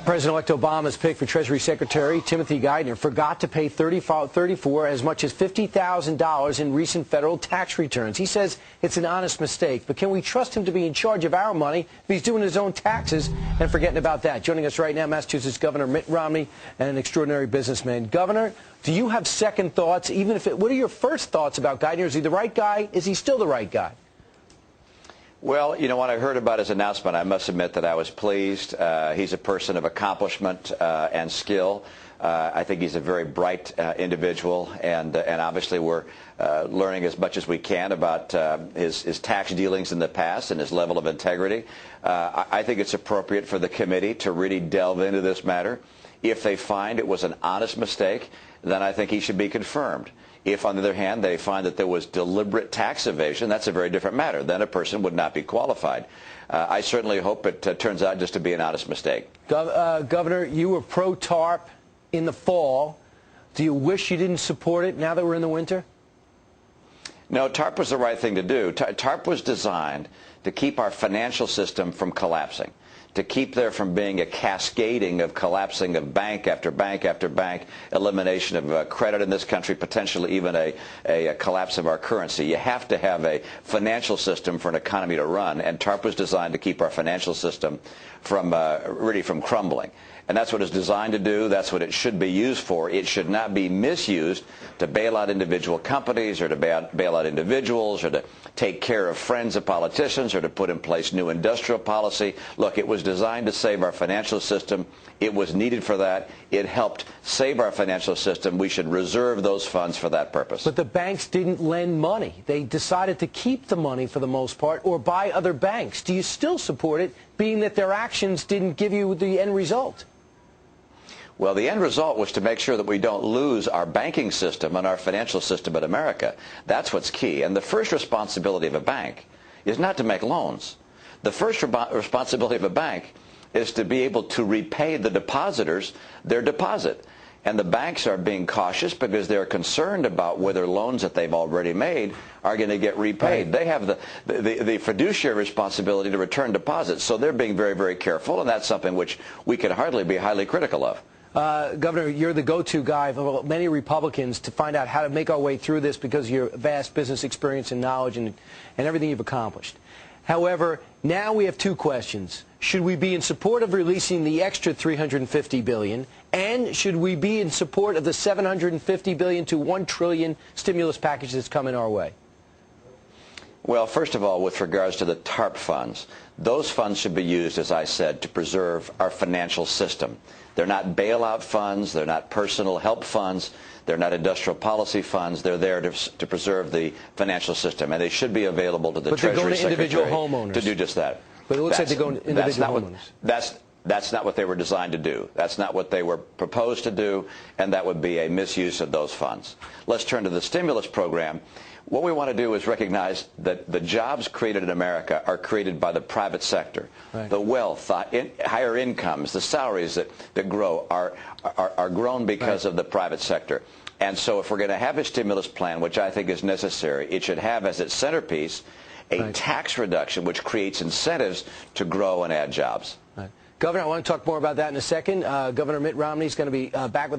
President-elect Obama's pick for Treasury Secretary Timothy Geithner forgot to pay $34 as much as $50,000 in recent federal tax returns. He says it's an honest mistake, but can we trust him to be in charge of our money if he's doing his own taxes and forgetting about that? Joining us right now, Massachusetts Governor Mitt Romney, and an extraordinary businessman. Governor, do you have second thoughts? What are your first thoughts about Geithner? Is he the right guy? Is he still the right guy? Well, you know, when I heard about his announcement, I must admit that I was pleased. He's a person of accomplishment and skill. I think he's a very bright individual, and obviously we're learning as much as we can about his tax dealings in the past and his level of integrity. I think it's appropriate for the committee to really delve into this matter. If they find it was an honest mistake, then I think he should be confirmed. If, on the other hand, they find that there was deliberate tax evasion, that's a very different matter. Then a person would not be qualified. I certainly hope it turns out just to be an honest mistake. Governor, you were pro-TARP in the fall. Do you wish you didn't support it now that we're in the winter? No, TARP was the right thing to do. TARP was designed to keep our financial system from collapsing, to keep there from being a cascading of collapsing of bank after bank after bank, elimination of credit in this country, potentially even a collapse of our currency. You have to have a financial system for an economy to run, and TARP was designed to keep our financial system from really from crumbling. And that's what it's designed to do. That's what it should be used for. It should not be misused to bail out individual companies or to bail out individuals or to take care of friends of politicians or to put in place new industrial policy. Look, it was designed to save our financial system. It was needed for that. It helped save our financial system. We should reserve those funds for that purpose. But the banks didn't lend money. They decided to keep the money for the most part or buy other banks. Do you still support it, being that their actions didn't give you the end result? Well, the end result was to make sure that we don't lose our banking system and our financial system in America. That's what's key. And the first responsibility of a bank is not to make loans. The first responsibility of a bank is to be able to repay the depositors their deposit. And the banks are being cautious because they're concerned about whether loans that they've already made are going to get repaid. Right. They have the fiduciary responsibility to return deposits. So they're being very, very careful, and that's something which we can hardly be highly critical of. Governor, you're the go-to guy for many Republicans to find out how to make our way through this because of your vast business experience and knowledge and everything you've accomplished. However, now we have two questions. Should we be in support of releasing the extra $350 billion, and should we be in support of the $750 billion to $1 trillion stimulus package that's coming our way? Well, first of all, with regards to the TARP funds, those funds should be used, as I said, to preserve our financial system. They're not bailout funds. They're not personal help funds. They're not industrial policy funds. They're there to preserve the financial system, and they should be available to the Treasury Secretary to do just that. But it looks like they're going to individual homeowners. That's not what they were designed to do. That's not what they were proposed to do, and that would be a misuse of those funds. Let's turn to the stimulus program. What we want to do is recognize that the jobs created in America are created by the private sector. Right. The wealth, higher incomes, the salaries that grow are grown because of the private sector. And so if we're going to have a stimulus plan, which I think is necessary, it should have as its centerpiece a tax reduction which creates incentives to grow and add jobs. Right. Governor, I want to talk more about that in a second. Governor Mitt Romney is going to be back with